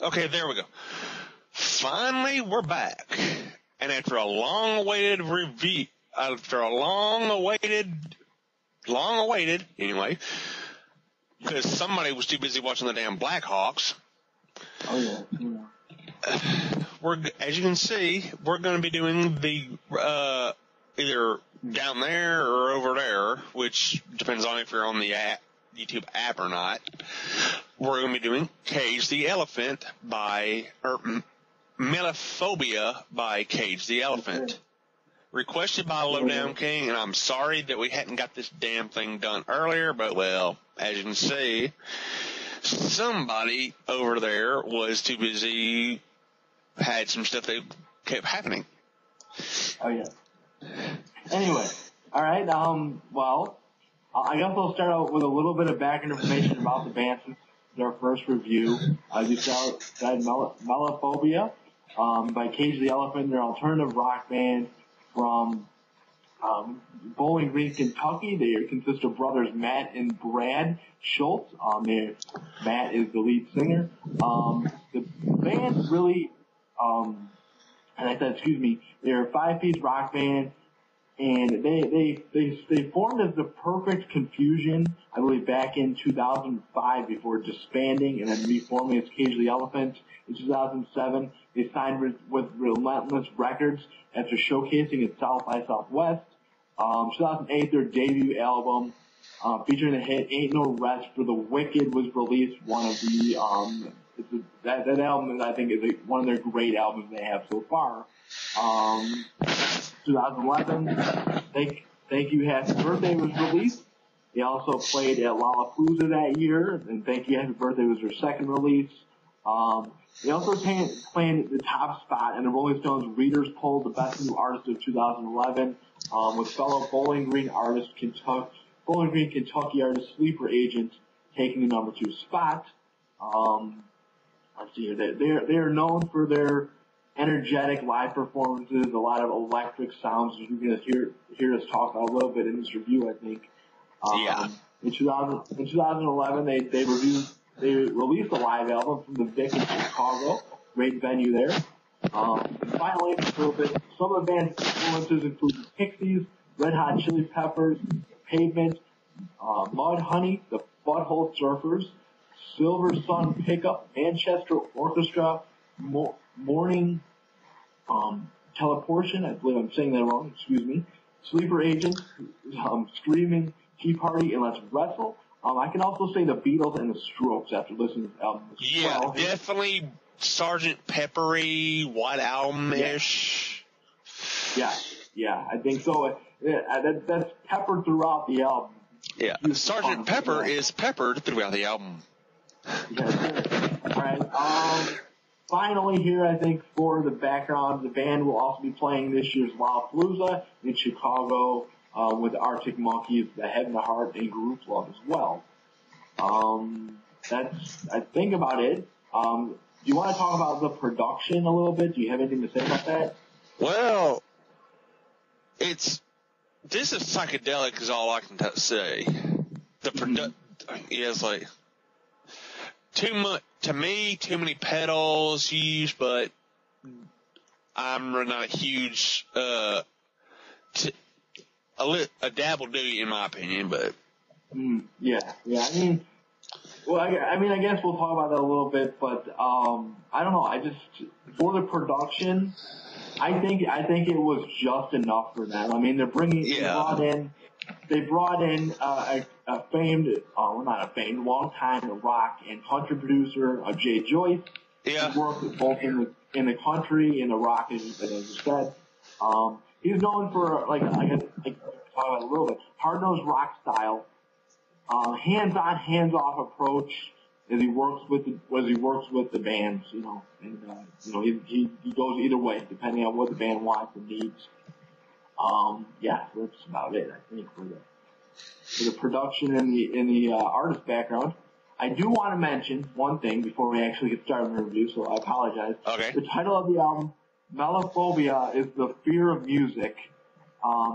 Okay, there we go. Finally, we're back. And after a long-awaited review, long-awaited, anyway, because somebody was too busy watching the damn Blackhawks. Oh, yeah. As you can see, we're going to be doing the, either down there or over there, which depends on if you're on the YouTube app or not. We're going to be doing Cage the Elephant Melophobia by Cage the Elephant. Requested by Lowdown King, and I'm sorry that we hadn't got this damn thing done earlier, but well, as you can see, somebody over there was too busy, had some stuff that kept happening. Oh, yeah. Anyway, alright, well, I guess I'll start out with a little bit of background information about the band since our first review. You said Melophobia, by Cage the Elephant. They're an alternative rock band from Bowling Green, Kentucky. They consist of brothers Matt and Brad Schultz. Matt is the lead singer. The band really, they're a 5-piece rock band, and they formed as the Perfect Confusion, I believe, back in 2005 before disbanding and then reforming as Cage the Elephant. In 2007, they signed with Relentless Records after showcasing at South by Southwest. 2008, their debut album, featuring the hit "Ain't No Rest for the Wicked," was released. One of the that album, I think, is one of their great albums they have so far. 2011, Thank You Happy Birthday was released. They also played at Lollapalooza that year, and Thank You Happy Birthday was their second release. They also claimed the top spot in the Rolling Stones Readers Poll, the best new artist of 2011, with fellow Bowling Green Kentucky artist Sleeper Agent taking the number 2 spot. Let's see here. They are known for their energetic live performances, a lot of electric sounds. You're going to hear us talk a little bit in this review, I think. In 2011, they released a live album from the Vic in Chicago, great venue there. And finally, a little bit, some of the band's influences include the Pixies, Red Hot Chili Peppers, Pavement, Mudhoney, the Butthole Surfers, Silversun Pickup, Manchester Orchestra, Morning Teleportation, I believe I'm saying that wrong, excuse me, Sleeper Agent, Screaming Tea Party, and Let's Wrestle. I can also say the Beatles and the Strokes after listening to the album as well. Definitely Sgt. Peppery, White Album-ish. Yeah, I think so. That's peppered throughout the album. Yeah, Sgt. Pepper is peppered throughout the album. Alright, finally here, I think, for the background, the band will also be playing this year's Lollapalooza in Chicago, with the Arctic Monkeys, The Head and the Heart, and Group Love as well. That's, I think, about it. Do you want to talk about the production a little bit? Do you have anything to say about that? Well, this is psychedelic is all I can say. It's like, too many pedals used, but I'm not a huge, a dab will do in my opinion, but. Yeah, I mean, I guess we'll talk about that a little bit, but, I don't know, for the production, I think it was just enough for them. I mean, they brought in a long-time rock and country producer, Jay Joyce. Yeah. He worked both in the country and the rock, as you said. He's known for, like talk about a little bit, hard-nosed rock style, hands-on, hands-off approach as he works with the bands, and he goes either way depending on what the band wants and needs. That's about it, I think, for the production and the artist background. I do want to mention one thing before we actually get started in the review, so I apologize. Okay. The title of the album, Melophobia, is the fear of music.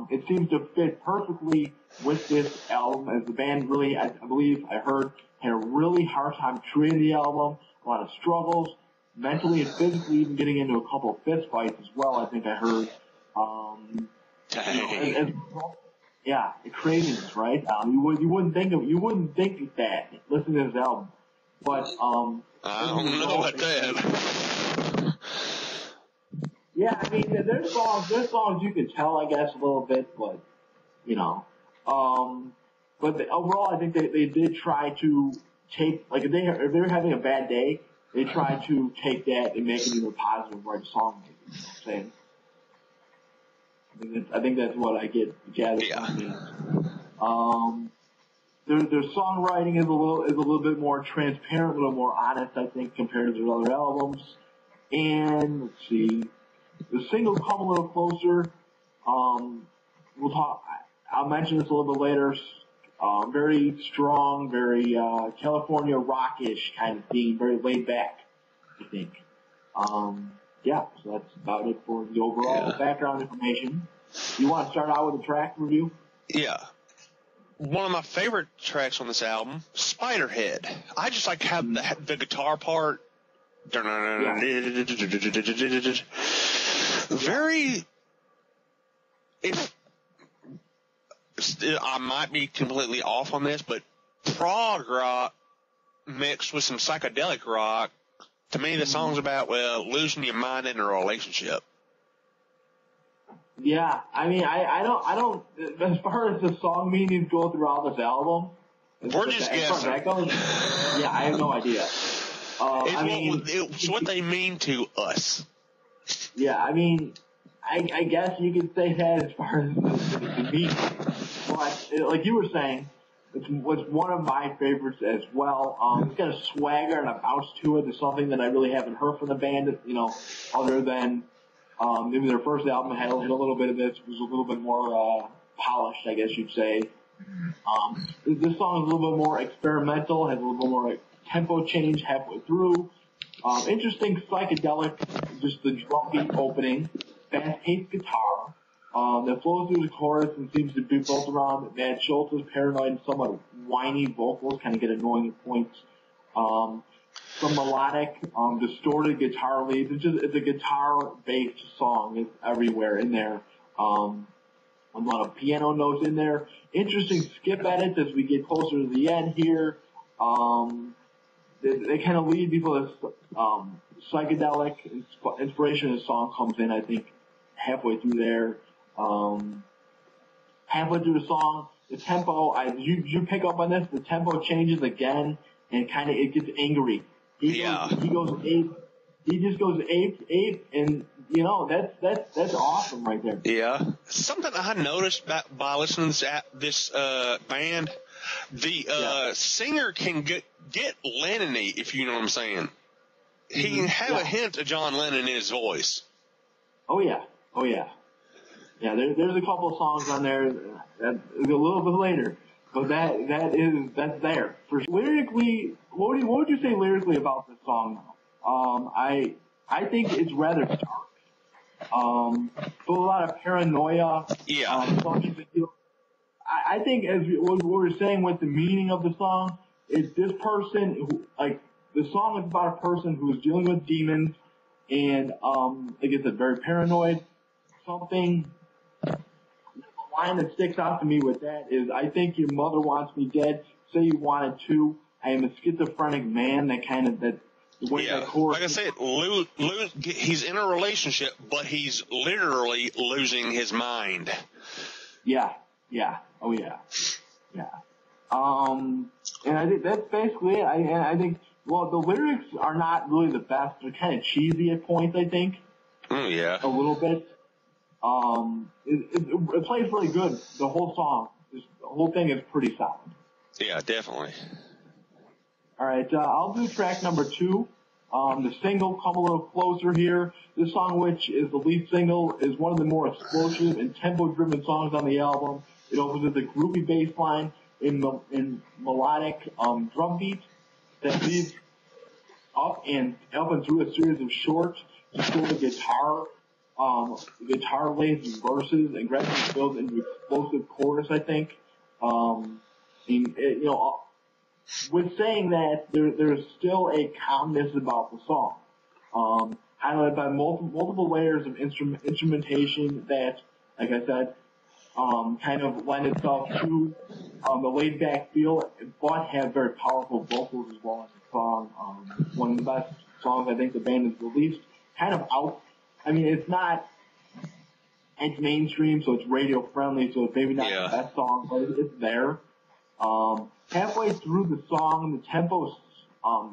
It seems to fit perfectly with this album, as the band really, I believe I heard, had a really hard time creating the album, a lot of struggles, mentally and physically even getting into a couple of fist fights as well. I think I heard. Yeah, craziness, right? You wouldn't think that listening to this album, but I don't know about that. Yeah, I mean, there's songs you can tell, I guess, a little bit, but overall, I think they did try to take, like, if they were having a bad day, they tried to take that and make it into a positive, right song. You know what I'm saying? I think that's what I gathered from it. Their songwriting is a little bit more transparent, a little more honest, I think, compared to their other albums. And let's see, the single "Come a Little Closer." I'll mention this a little bit later. Very strong, very California rockish kind of theme, very laid back, I think. Yeah, so that's about it for the overall background information. You want to start out with a track review? Yeah. One of my favorite tracks on this album, Spiderhead. I just like how the guitar part. Very. I might be completely off on this, but prog rock mixed with some psychedelic rock. To me, the song's about, losing your mind in a relationship. Yeah, I mean, I don't, as far as the song meanings go throughout this album. We're just guessing. Yeah, I have no idea. It's what they mean to us. Yeah, I mean, I guess you could say that as far as the meaning. But, like you were saying, it's one of my favorites as well. It's got a swagger and a bounce to it. It's something that I really haven't heard from the band, other than maybe their first album had a little bit of this. It was a little bit more polished, I guess you'd say. This song is a little bit more experimental, has a little bit more tempo change halfway through. Interesting psychedelic, just the drum beat opening, fast-paced guitar. That flows through the chorus and seems to be built around Matt Schultz's paranoid and somewhat whiny vocals, kind of get annoying at points. Some melodic, distorted guitar leads. It's a guitar-based song. It's everywhere in there. A lot of piano notes in there. Interesting skip edits as we get closer to the end here. They kind of lead people as psychedelic inspiration of the song comes in, I think, halfway through there. Halfway through the song, the tempo, you pick up on this, the tempo changes again, and kind of it gets angry. He goes ape. He just goes ape, and that's awesome right there. Yeah. Something I noticed by listening to this band, the singer can get Lennon-y, if you know what I'm saying. He can have a hint of John Lennon in his voice. Oh yeah. Yeah, there's a couple of songs on there that a little bit later, but that's there. For lyrically, what would you say lyrically about this song now? I think it's rather dark. Full a lot of paranoia. Yeah. I think as what we're saying with the meaning of the song is this person who, like, the song is about a person who is dealing with demons and like I said, very paranoid. Something. The line that sticks out to me with that is, I think your mother wants me dead. Say you wanted to. I am a schizophrenic man. That the way that chorus. Like I said, he's in a relationship, but he's literally losing his mind. Yeah. Oh yeah. And I think that's basically it. I think, well, the lyrics are not really the best. They're kind of cheesy at points, I think. Yeah. A little bit. It plays really good. The whole song, the whole thing is pretty solid. Yeah, definitely. All right, I'll do track number 2. The single, Come a Little Closer here. This song, which is the lead single, is one of the more explosive and tempo-driven songs on the album. It opens with a groovy bass line in melodic drum beat that leads up and through a series of short, distorted guitar lays verses and gradually builds into explosive chorus, I think. With saying that, there's still a calmness about the song. highlighted by multiple layers of instrumentation that, like I said, kind of lend itself to the laid-back feel, but have very powerful vocals as well as the song. One of the best songs I think the band has released. Kind of out. I mean, it's mainstream, so it's radio friendly, so it's maybe not the best song, but it's there. Halfway through the song, the tempo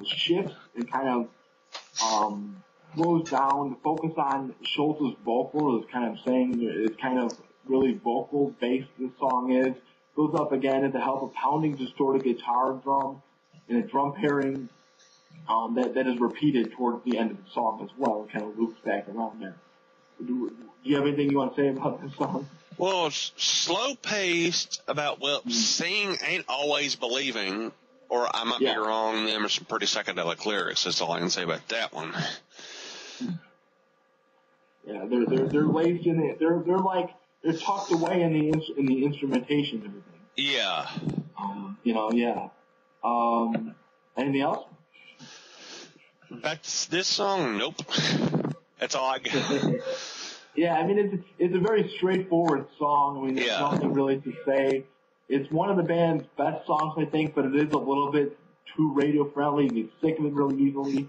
shifts and kind of slows down. The focus on Schultz's vocal is kind of saying it's kind of really vocal based this song is. Goes up again at the help of pounding distorted guitar and drum and a drum pairing that is repeated towards the end of the song as well. It kind of loops back around there. Do you have anything you want to say about this song? Well, it's slow-paced about, seeing ain't always believing, or I might be wrong, there's some pretty psychedelic lyrics. That's all I can say about that one. Yeah, they're laced in it. They're tucked away in the instrumentation and everything. Yeah. Anything else? That's this song? Nope. That's all I got. Yeah, I mean, it's a very straightforward song. I mean, there's nothing really to say. It's one of the band's best songs, I think, but it is a little bit too radio friendly. You get sick of it really easily.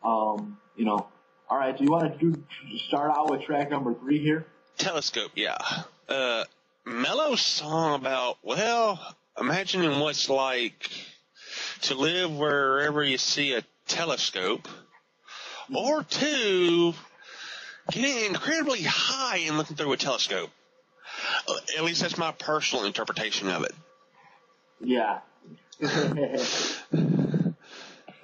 All right, do you want to start out with track number 3 here? Telescope, yeah. Mellow song about, imagining what's like to live wherever you see a telescope, or 2, getting incredibly high and looking through a telescope. At least that's my personal interpretation of it. Yeah.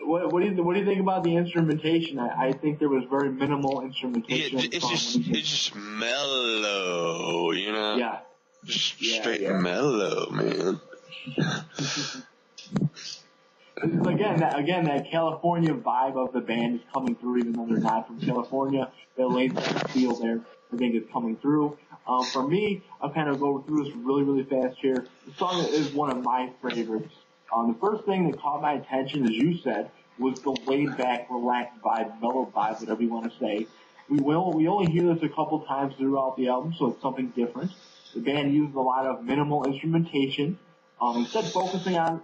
What do you think about the instrumentation? I think there was very minimal instrumentation. It's just mellow, you know? Yeah. Just straight mellow, man. Again, that California vibe of the band is coming through, even though they're not from California. The laid-back feel there, I think, is coming through. For me, I'll kind of go through this really, really fast here. The song is one of my favorites. The first thing that caught my attention, as you said, was the laid-back, relaxed vibe, mellow vibe, whatever you want to say. We only hear this a couple times throughout the album, so it's something different. The band used a lot of minimal instrumentation, instead focusing on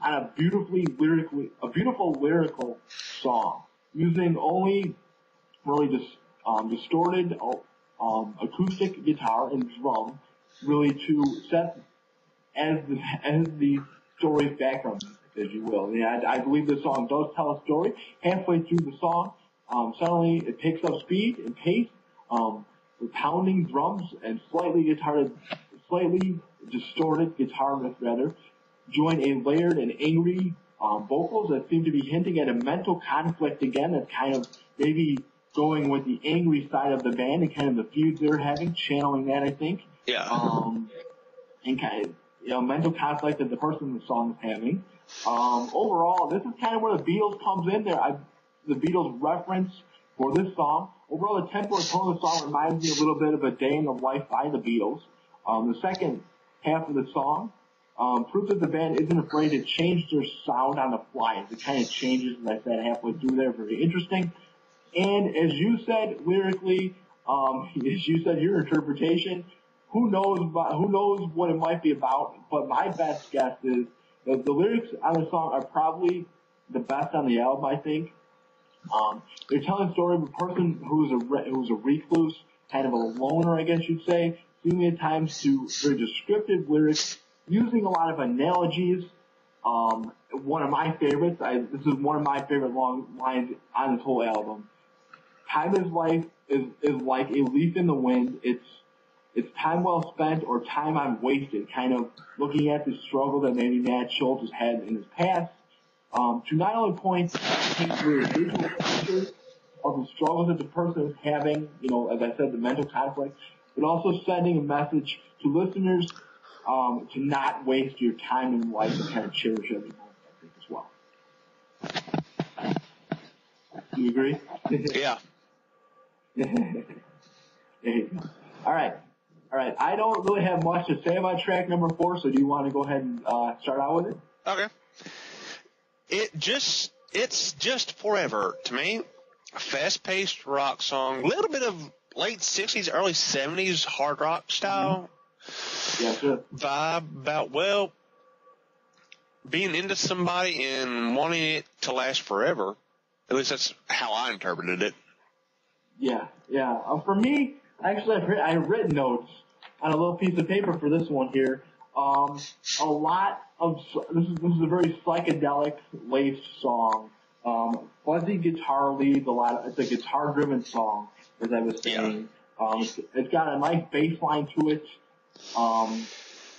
a beautiful lyrical song, using only really just distorted acoustic guitar and drum, really to set as the story's background music, as you will. And I believe this song does tell a story. Halfway through the song, suddenly it picks up speed and pace, with pounding drums and slightly distorted guitar riff rather, join a layered and angry vocals that seem to be hinting at a mental conflict again. That's kind of maybe going with the angry side of the band and kind of the feuds they're having, channeling that, I think. Yeah. And kind of, mental conflict that the person in the song is having. Overall, this is kind of where the Beatles comes in there. The Beatles reference for this song. Overall, the tempo and tone of the song reminds me a little bit of A Day in the Life by the Beatles. The second half of the song proves that the band isn't afraid to change their sound on the fly. It kind of changes, as I said, halfway through there. Very interesting. And as you said, lyrically, as you said, your interpretation, who knows what it might be about, but my best guess is that the lyrics on the song are probably the best on the album, I think. They're telling the story of a person who's a recluse, kind of a loner, I guess you'd say, seemingly at times to very descriptive lyrics, using a lot of analogies. One of my favorites, this is one of my favorite long lines on this whole album. Time is life is like a leaf in the wind. It's time well spent or time unwasted, kind of looking at the struggle that maybe Matt Schultz has had in his past, to not only point to the visual picture of the struggles that the person is having, as I said, the mental conflict, but also sending a message to listeners to not waste your time in life and kind of cherish every moment, I think, as well. Do you agree? Yeah. All right. I don't really have much to say about track number 4, so do you want to go ahead and start out with it? Okay. It's just forever to me. fast-paced rock song, a little bit of late 60s, early 70s hard rock style vibe about, well, being into somebody and wanting it to last forever. At least that's how I interpreted it. Yeah. For me, actually, I've written notes on a little piece of paper for this one here. A lot of this is a very psychedelic laced song. Fuzzy guitar leads, it's a guitar driven song, as I was saying. It's got a nice bass line to it.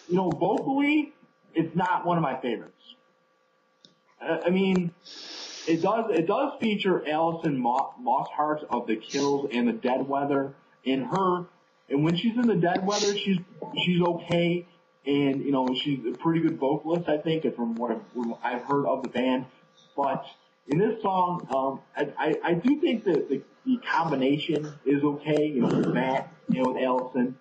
Vocally, it's not one of my favorites. I mean, it does feature Alison Mosshart of the Kills and the Dead Weather and when she's in the Dead Weather, she's okay. And, she's a pretty good vocalist, I think, from what I've heard of the band. But in this song, I do think that the combination is okay, with Matt, with Alison.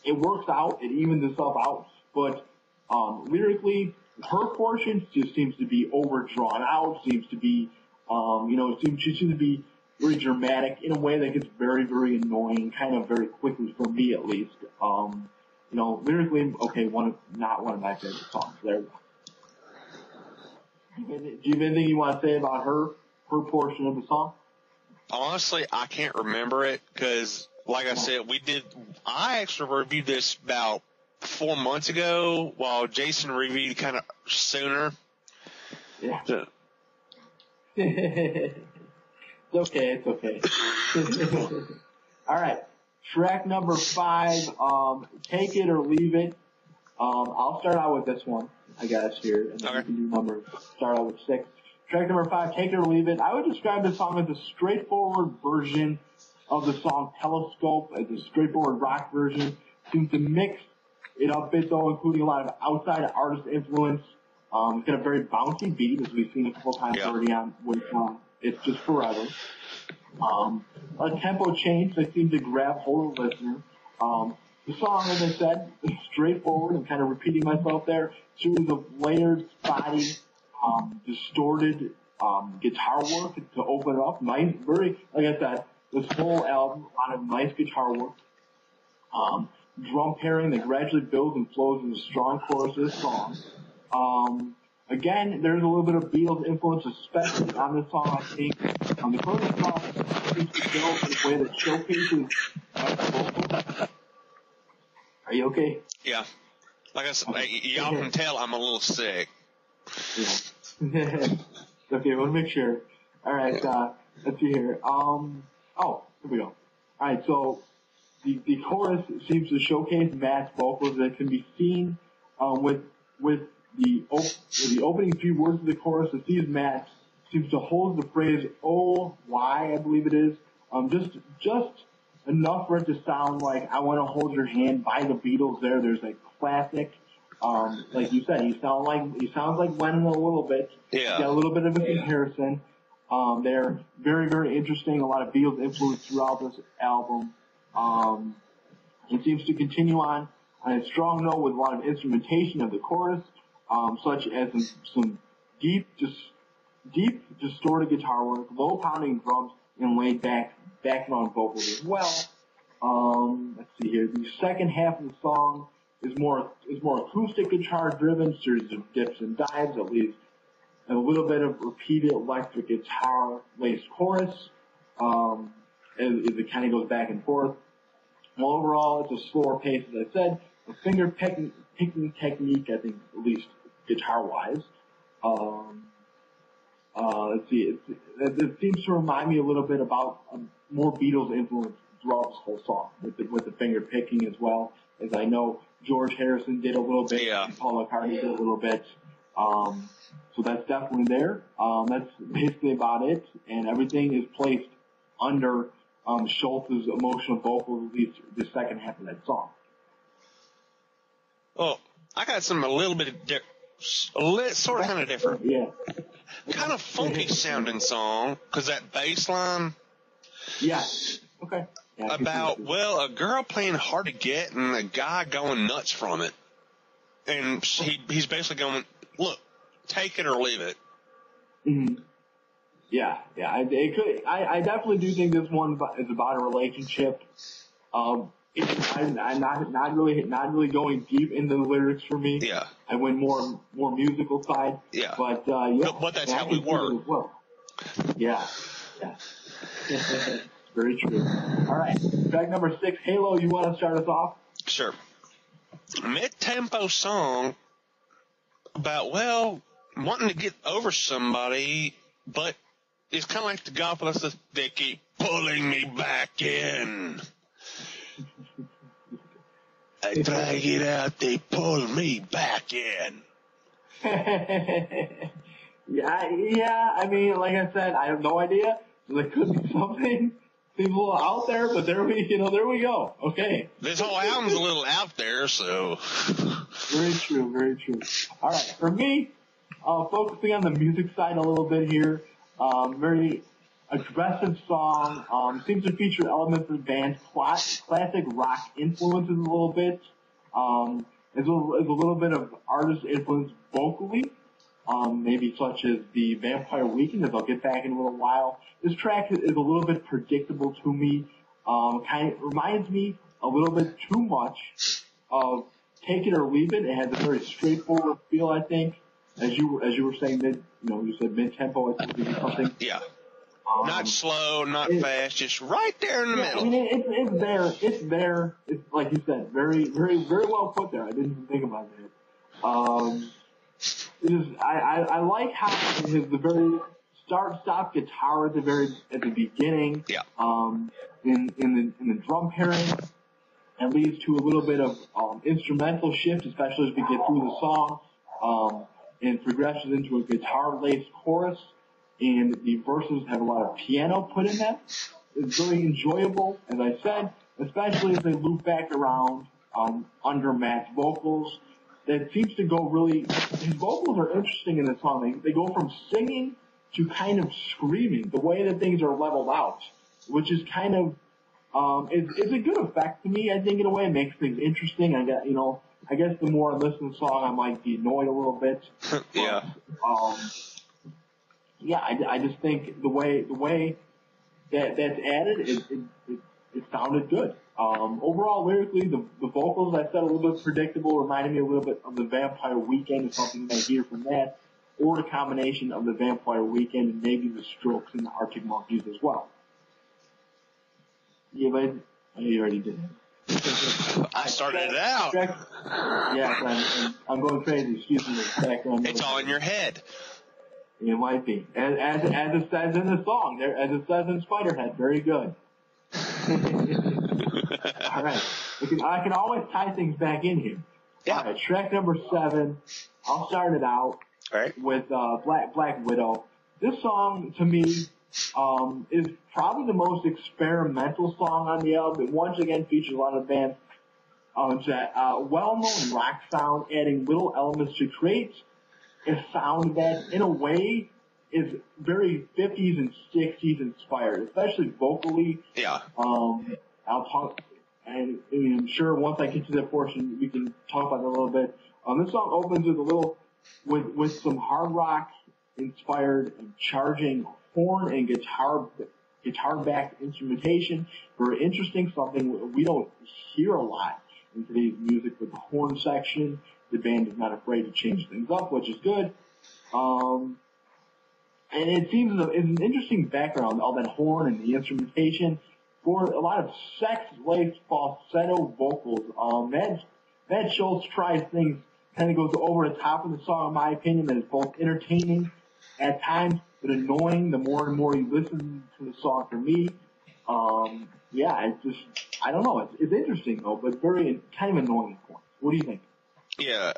It works out, it evens itself out. But, lyrically, her portion just seems to be overdrawn out, seems to be, she seems to be very dramatic in a way that gets very, very annoying, kind of very quickly for me at least. Lyrically, okay, not one of my favorite songs. There. Do you have anything you want to say about her portion of the song? Honestly, I can't remember it because, like I said, I actually reviewed this about 4 months ago while Jason reviewed kind of sooner. Yeah. It's okay. All right. Track number 5, Take It or Leave It. I'll start out with this one, I guess, here, and then we can do start out with 6. Track number 5, Take It or Leave It. I would describe this song as a straightforward version of the song Telescope, as a straightforward rock version. Seems to mix it up a bit, though, including a lot of outside artist influence. It's got a very bouncy beat, as we've seen a couple times already on with It's Just Forever. A tempo change that seems to grab hold of the listener. The song, as I said, is straightforward and kind of repeating myself there. Series of layered, spotty, distorted guitar work to open it up. Nice, very, like I said, this whole album, a lot of nice guitar work. Drum pairing that gradually builds and flows into strong chorus of this song. Again, there's a little bit of Beatles influence, especially on this song, I think. The chorus song seems to build in a way that showcases vocals. Are you okay? Yeah. Like I said, y'all can tell I'm a little sick. Yeah. Okay, I want to make sure. All right, let's see here. Here we go. All right, so the chorus seems to showcase Matt's vocals that can be seen with the opening few words of the chorus. It sees Matt seems to hold the phrase "oh why" I believe it is, just enough for it to sound like "I Want to Hold Your Hand" by the Beatles. There's a classic. Like you said, he sounds like Lennon a little bit. Yeah. Got a little bit of a comparison. They're very, very interesting. A lot of Beatles influence throughout this album. It seems to continue on a strong note with a lot of instrumentation of the chorus, such as some deep, distorted guitar work, low pounding drums, and laid background vocals as well. Let's see here. The second half of the song is more acoustic guitar driven, series of dips and dives that leaves a little bit of repeated electric guitar laced chorus, as it kind of goes back and forth. Well, overall, it's a slower pace, as I said. A finger picking technique, I think, at least guitar-wise. Let's see. It seems to remind me a little bit about more Beatles influence throughout this whole song, with the finger picking as well. As I know, George Harrison did a little bit, and Paul McCartney did a little bit. So that's definitely there. That's basically about it, and everything is placed under Schultz's emotional vocals, at least the second half of that song. Well, I got some a little bit sort of kind of different. Yeah. Kind of funky sounding song, because that bass line. Yeah. Okay. Yeah, about, well, a girl playing hard to get and a guy going nuts from it. And he's basically going, look, take it or leave it. Mm-hmm. Yeah. It could. I definitely do think this one is about a relationship. I'm not really going deep into the lyrics for me. Yeah. I went more musical side. Yeah. But But that's how we work. Well. Yeah. Very true. All right. Track number 6, Halo. You want to start us off? Sure. Mid-tempo song about, well, wanting to get over somebody, but it's kind of like the gospel. They keep pulling me back in. I drag it out, they pull me back in. Yeah. I mean, like I said, I have no idea. There could be something. Seems a little out there, but there we go. Okay. This whole album's a little out there, so. Very true. All right. For me, focusing on the music side a little bit here, very aggressive song, seems to feature elements of the band's classic rock influences a little bit. There's a little bit of artist influence vocally, maybe such as the Vampire Weekend, as I'll get back in a little while. This track is a little bit predictable to me. Kind of reminds me a little bit too much of Take It or Leave It. It has a very straightforward feel, I think. As you were saying, you said mid-tempo, I think, or something. Yeah. Not slow, not fast, just right there in the middle. I mean, it's there. It's like you said, very, very, very well put there. I didn't even think about that. I like how it has the very start-stop guitar at the beginning. Yeah. In the drum pairing, and leads to a little bit of instrumental shift, especially as we get through the song, and progresses into a guitar-laced chorus. And the verses have a lot of piano put in them. It's very enjoyable, as I said, especially as they loop back around under Matt's vocals. That seems to go really. His vocals are interesting in the song. They go from singing to kind of screaming. The way that things are leveled out, which is kind of it's a good effect to me. I think in a way it makes things interesting. I guess the more I listen to the song, I might be annoyed a little bit. Yeah. Yeah, I just think the way that's added, it sounded good. Overall, lyrically, the vocals, I said, a little bit predictable, reminded me a little bit of the Vampire Weekend, or something I hear from that, or a combination of the Vampire Weekend and maybe the Strokes and the Arctic Monkeys as well. Yeah, but you already did it. I started it out. Yeah, I'm going crazy. Excuse me. It's all in your head. It might be. As it says in the song, as it says in Spiderhead. Very good. All right. I can always tie things back in here. Yeah. All right, track number 7. I'll start it out with Black Widow. This song, to me, is probably the most experimental song on the album. It once again features a lot of bands. It's a well-known rock sound, adding little elements to create a sound that, in a way, is very 50s and 60s inspired, especially vocally. Yeah. I'll talk, and I'm sure once I get to that portion, we can talk about it a little bit. This song opens with some hard rock inspired and charging horn and guitar-backed instrumentation. Very interesting, something we don't hear a lot in today's music with the horn section. The band is not afraid to change things up, which is good. And it seems it's an interesting background, all that horn and the instrumentation, for a lot of sex-laced falsetto vocals. Matt Schultz tries things, kind of goes over the top of the song, in my opinion, that is both entertaining at times, but annoying the more and more you listen to the song for me. It's just, I don't know, it's interesting though, but very kind of annoying at points. What do you think? Yeah.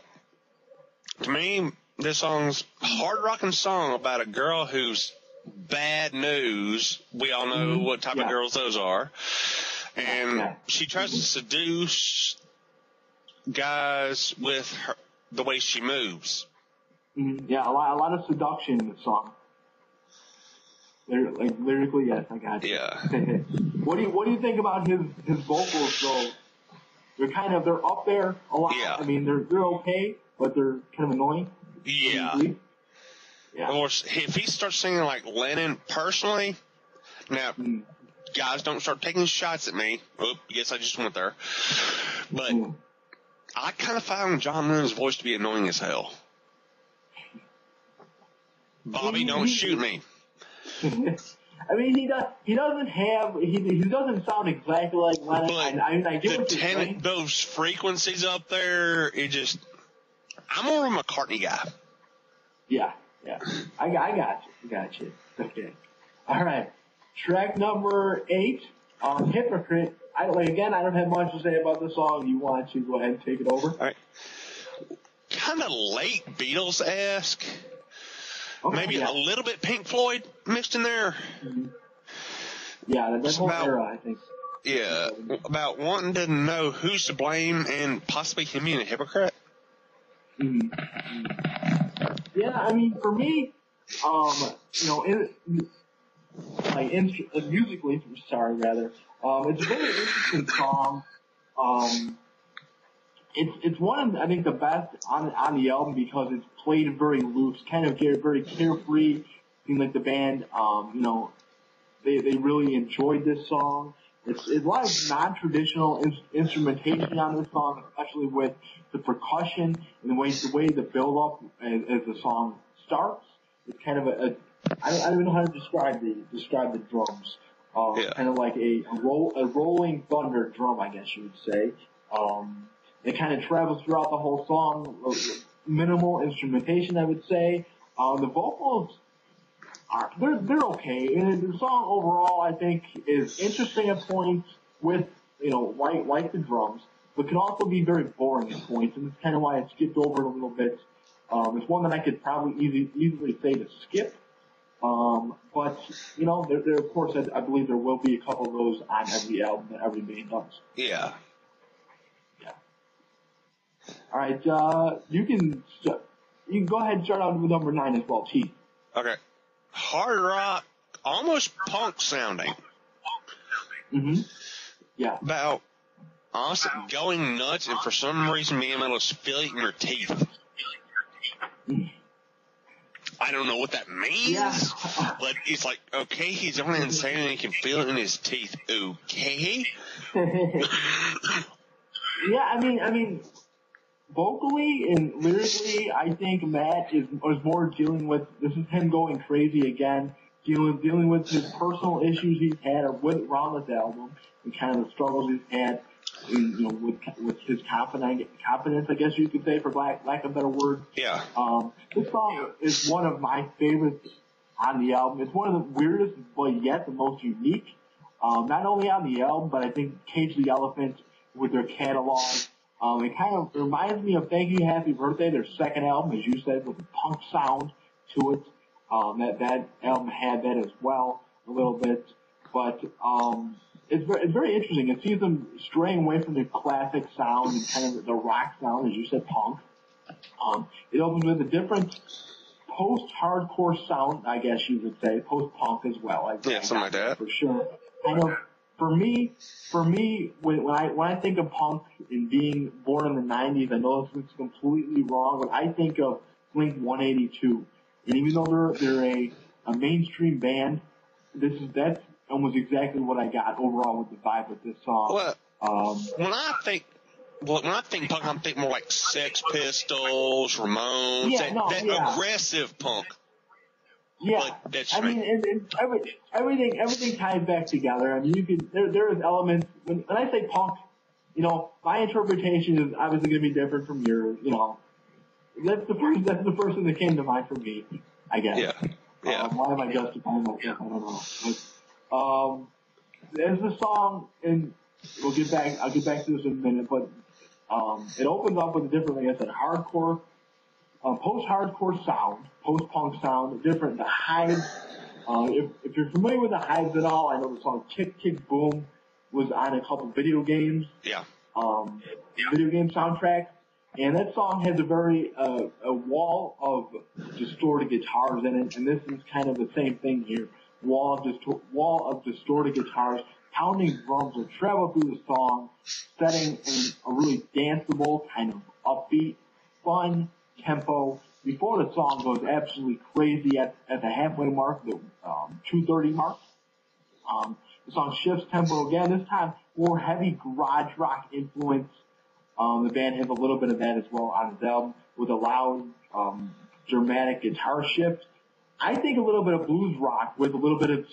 To me, this song's a hard-rocking song about a girl who's bad news. We all know what type of girls those are. And she tries to seduce guys with the way she moves. Yeah, a lot of seduction in the song. Like lyrically, yes, I got you. Yeah. What do you think about his vocals though? They're up there a lot. Yeah. I mean, they're okay, but they're kind of annoying. Yeah. Yeah. Of course, if he starts singing like Lennon personally, now, guys, don't start taking shots at me. Oop, yes, I just went there. But I kind of found John Lennon's voice to be annoying as hell. Bobby, don't shoot me. I mean, he doesn't sound exactly like Lennon. But I get what you're saying. Those frequencies up there, I'm more of a McCartney guy. Yeah. I got you. Okay. All right. Track number 8, Hypocrite. I don't have much to say about the song. You want to go ahead and take it over? All right. Kind of late Beatles-esque. Okay, maybe a little bit Pink Floyd mixed in there. Mm-hmm. Yeah, that whole era, I think. Yeah, about wanting to know who's to blame and possibly him being a hypocrite. Mm-hmm. Yeah, I mean, for me, musically, it's a very interesting song. It's one of, I think, the best on the album because it's played very loose, kind of very carefree. Seems like the band, they really enjoyed this song. It's a lot of non-traditional instrumentation on this song, especially with the percussion and the way the build-up as the song starts. It's kind of I don't even know how to describe the drums. Kind of like a rolling thunder drum, I guess you would say. It kind of travels throughout the whole song. Minimal instrumentation, I would say. The vocals they're okay. And the song overall, I think, is interesting at points with like the drums, but can also be very boring at points, and that's kind of why I skipped over it a little bit. It's one that I could probably easily say to skip. But there of course I believe there will be a couple of those on every album that every band does. Yeah. All right, you can go ahead and start out with number 9 as well, T. Okay. Hard rock, almost punk sounding. Mm-hmm. Yeah. About honestly going nuts, and for some reason being able to feel it in your teeth. I don't know what that means, but it's like, okay, he's only insane and he can feel it in his teeth. Okay. Yeah, I mean, vocally and lyrically, I think Matt was more dealing with, this is him going crazy again, dealing with his personal issues he's had around this album, and kind of the struggles he's had, with his confidence, I guess you could say, for lack of a better word. Yeah. This song is one of my favorites on the album. It's one of the weirdest, but yet the most unique. Not only on the album, but I think Cage the Elephant with their catalog. It kind of reminds me of Thank You Happy Birthday, their second album, as you said, with a punk sound to it. That album had that as well, a little bit. But it's very interesting. It sees them straying away from the classic sound and kind of the rock sound, as you said, punk. It opens with a different post-hardcore sound, I guess you would say, post-punk as well. Something like that. For sure. Kind of, for me, when I think of punk and being born in the 90s, I know this is completely wrong, but I think of Blink-182. And even though they're a mainstream band, that's almost exactly what I got overall with the vibe of this song. Well, when I think punk, I'm thinking more like Sex Pistols, Ramones, aggressive punk. Yeah, but that's and everything ties back together. I mean, there is elements when I say punk, my interpretation is obviously going to be different from yours. That's the first thing that came to mind for me, I guess. Yeah. Why am I justifying myself? I don't know. But, there's a song, and I'll get back to this in a minute, but it opens up with a different, like I said, hardcore, post-hardcore sound, post-punk sound, different. The Hives, if you're familiar with the Hives at all, I know the song Tick Tick Boom was on a couple video games. Yeah. Video game soundtrack. And that song has a very, a wall of distorted guitars in it, and this is kind of the same thing here. Wall of distorted guitars, pounding drums will travel through the song, setting in a really danceable, kind of upbeat, fun tempo before the song goes absolutely crazy at the halfway mark, the 2:30 mark. The song shifts tempo again, this time more heavy garage rock influence. The band has a little bit of that as well on the album with a loud, dramatic guitar shift. I think a little bit of blues rock with a little bit of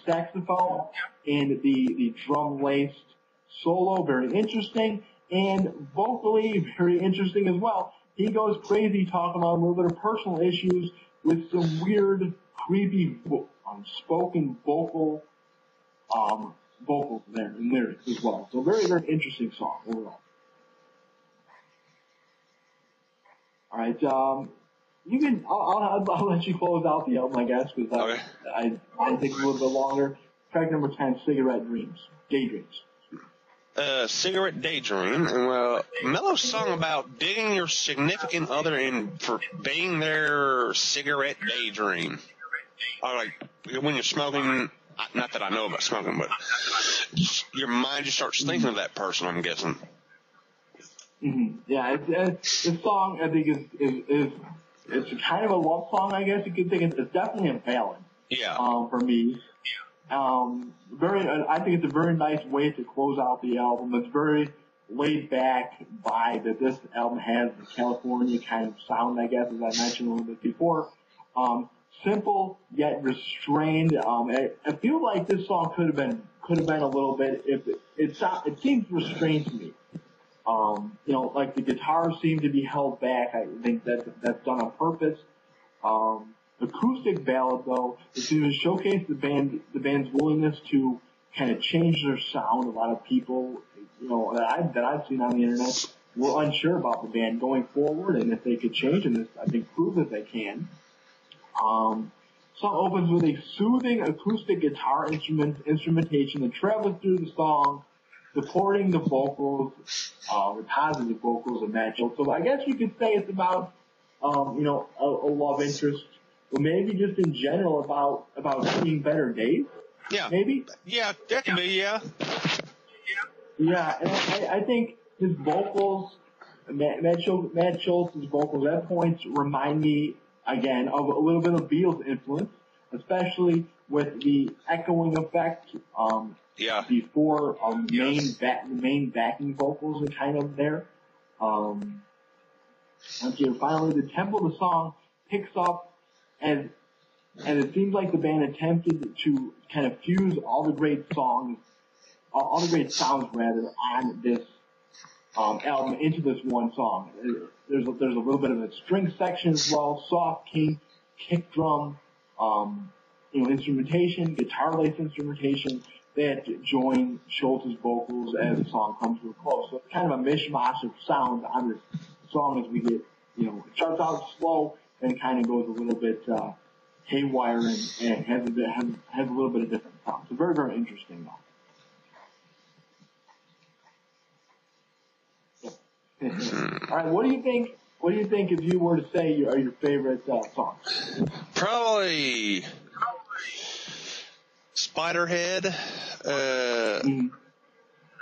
saxophone and the drum-laced solo, very interesting, and vocally very interesting as well. He goes crazy talking about a little bit of personal issues with some weird, creepy, spoken vocals there and lyrics as well. So very, very interesting song overall. All right, I'll let you close out the album, I guess, because I think a little bit longer. Track number 10, Daydreams. Cigarette Daydream, and Mello's song about digging your significant other and for being their cigarette daydream. Or like when you're smoking, not that I know about smoking, but your mind just starts thinking of that person, I'm guessing. Mm-hmm. Yeah, this song I think is it's kind of a love song, I guess you could think. It's definitely a ballad. Yeah. For me. I think it's a very nice way to close out the album. It's very laid back vibe that this album has, the California kind of sound, I guess, as I mentioned a little bit before. Simple yet restrained. I feel like this song could have been a little bit it seems restrained to me. Like the guitars seem to be held back. I think that's done on purpose. Acoustic ballad though, it seems to showcase the band's willingness to kind of change their sound. A lot of people, that I've seen on the internet were unsure about the band going forward and if they could change, and this I think proves that they can. Song opens with a soothing acoustic guitar instrumentation that travels through the song, supporting the vocals, the positive vocals of Matt Schultz. So I guess you could say it's about, a love interest, or maybe just in general about seeing better days. Yeah. Maybe? Yeah, that can be, yeah. Yeah, and I think his vocals, Matt Schultz's vocals at points remind me, again, of a little bit of Beatles influence, especially with the echoing effect, before the main backing vocals are kind of there. Finally, the tempo of the song picks up, and it seems like the band attempted to kind of fuse all the great sounds on this album into this one song. There's a little bit of a string section as well, soft kick drum, instrumentation, guitar-laced instrumentation that join Schultz's vocals as the song comes to a close. So it's kind of a mishmash of sounds on this song as we get, it starts out slow and kind of goes a little bit haywire and has a little bit of different sounds. So very, very interesting though. All right, what do you think? What do you think if you were to say are your favorite songs? Probably Spiderhead,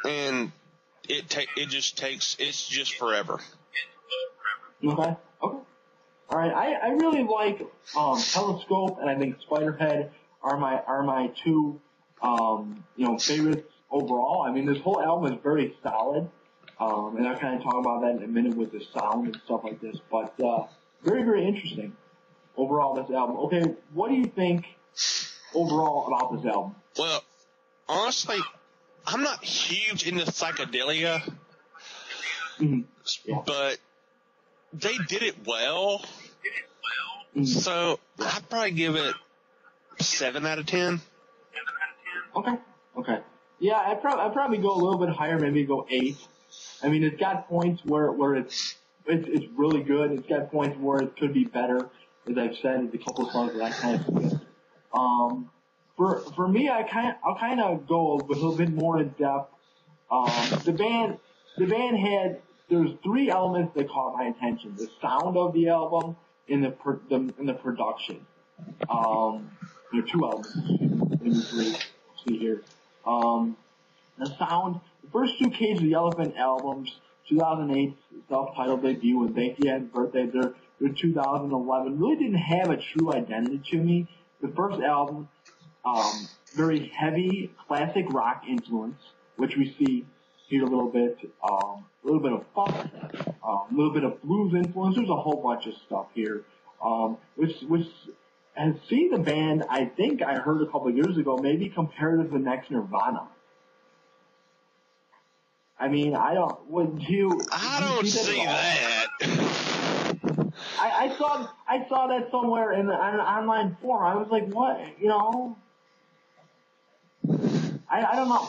and it's just forever. Okay. All right. I really like Telescope, and I think Spiderhead are my two favorites overall. I mean, this whole album is very solid, and I'll kind of talk about that in a minute with the sound and stuff like this. But very, very interesting overall, this album. Okay, what do you think overall about this album? Well, honestly, I'm not huge into psychedelia, but they did it well. So I'd probably give it 7 out of 10. Okay. Yeah, I'd probably go a little bit higher, maybe go 8. I mean, it's got points where it's really good. It's got points where it could be better. As I've said, a couple of songs that I kind of skipped. For me, I'll kind of go a little bit more in depth. The band there's 3 elements that caught my attention: the sound of the album and the production. There are 2 elements, maybe 3. Let's see here. The sound. The first 2 Cage the Elephant albums, 2008 self-titled debut and Thank You Happy Birthday. their 2011 really didn't have a true identity to me. The first album, very heavy classic rock influence, which we see here a little bit of funk, a little bit of blues influence. There's a whole bunch of stuff here, which has seen the band, I think I heard a couple of years ago, maybe compared to the next Nirvana. I mean, I don't see that. I saw that somewhere in an online forum. I was like, what? You know? I don't know.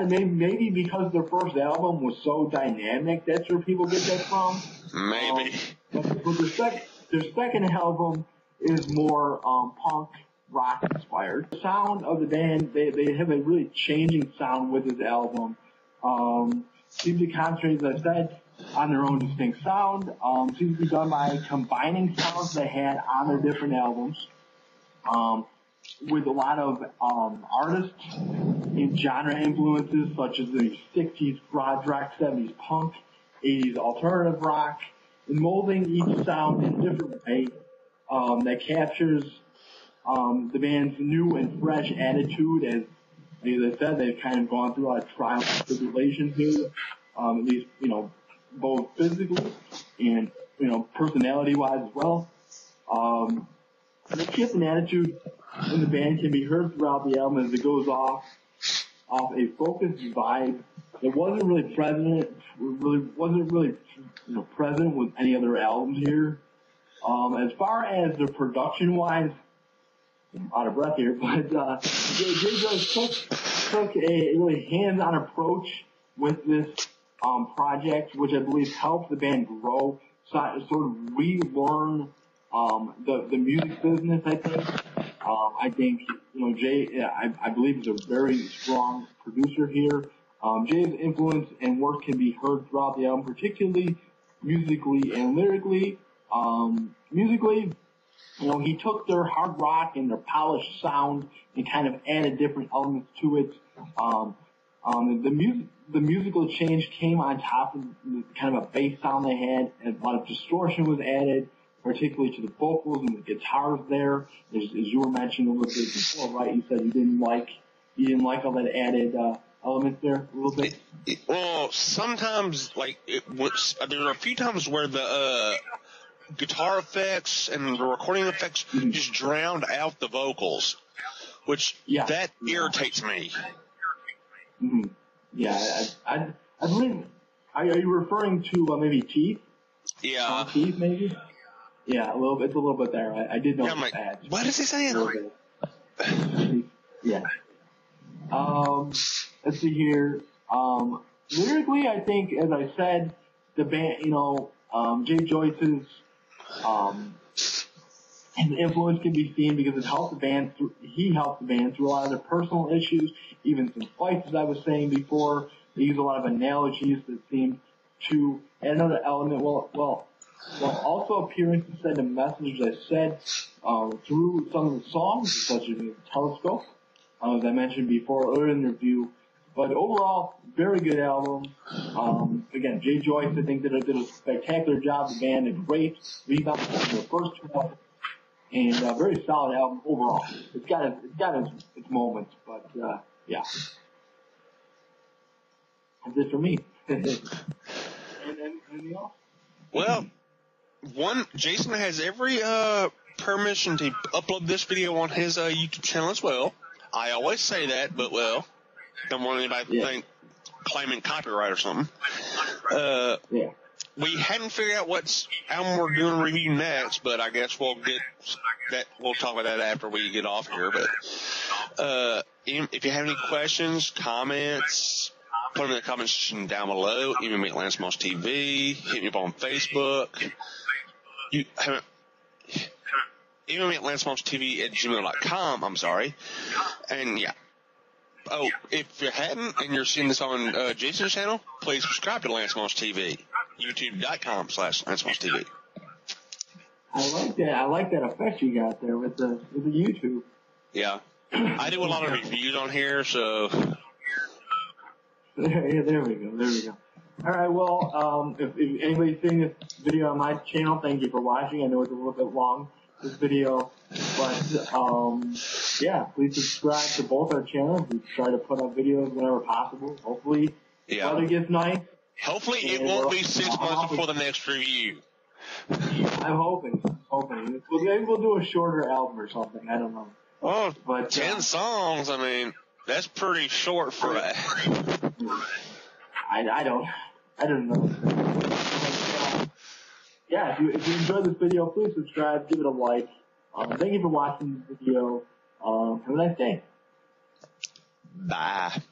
Maybe because their first album was so dynamic, that's where people get that from. Maybe. But their second album is more punk rock inspired. The sound of the band, they have a really changing sound with this album. Seems to concentrate, as I said, on their own distinct sound. Seems to be done by combining sounds they had on their different albums. With a lot of artists in genre influences such as the 60s garage rock, 70s punk, 80s alternative rock, and molding each sound in a different way that captures the band's new and fresh attitude. As I said, they've kind of gone through a lot of trials and tribulations here, at least, both physically and, personality-wise as well. The shift in attitude in the band can be heard throughout the album as it goes off a focused vibe that wasn't really present with any other albums here. As far as the production-wise, I'm out of breath here, but Jay Joyce took a really hands-on approach with this project, which I believe helped the band grow, sort of relearn the music business. I think Jay, I believe, is a very strong producer here. Jay's influence and work can be heard throughout the album, particularly musically and lyrically. Musically, he took their hard rock and their polished sound and kind of added different elements to it. The musical change came on top of kind of a bass sound they had, and a lot of distortion was added, particularly to the vocals and the guitars there. As you were mentioning a little bit before, right? You said you didn't like all that added elements there a little bit. Well, sometimes there are a few times where the guitar effects and the recording effects just drowned out the vocals, which that irritates me. Mm-hmm. Yeah, I believe. Are you referring to maybe Teeth? Yeah. Teeth, maybe. Yeah, a little bit. It's a little bit there. I did know that. What is he saying? Yeah. Let's see here. Lyrically, I think, as I said, the band, Jay Joyce's his influence can be seen because he helped the band through a lot of their personal issues, even some fights, as I was saying before. They use a lot of analogies that seem to add another element. Well, also appearing to send a message, as I said, through some of the songs, such as Telescope, as I mentioned before earlier in the review. But overall, very good album. Again, Jay Joyce, I think, did a spectacular job. The band, a great rebound from the first two albums, and a very solid album overall. It's got its moments, but yeah. That's it for me. Anything else? Well, Jason has every permission to upload this video on his YouTube channel as well. I always say that, but don't want anybody to think claiming copyright or something. We hadn't figured out what album we're doing a review next, but I guess we'll talk about that after we get off here. But if you have any questions, comments, put them in the comment section down below. Email me at Lancemoss TV. Hit me up on Facebook. Email me at lancemosstv@gmail.com. I'm sorry. And yeah. Oh, if you hadn't and you're seeing this on Jason's channel, please subscribe to Lancemoss TV. YouTube.com/Lancemoss TV. I like that effect you got there with the YouTube. Yeah. I do a lot of reviews on here, so. There we go. All right, well, if anybody's seeing this video on my channel, thank you for watching. I know it's a little bit long, this video, but, yeah, please subscribe to both our channels. We try to put out videos whenever possible. Hopefully, the weather gets nice. Hopefully it won't be 6 months before the next review. I'm hoping. Well, maybe we'll do a shorter album or something. I don't know. Oh, but 10 songs, I mean, that's pretty short for a... I don't know. But, yeah, if you enjoyed this video, please subscribe, give it a like. Thank you for watching this video. Have a nice day. Bye.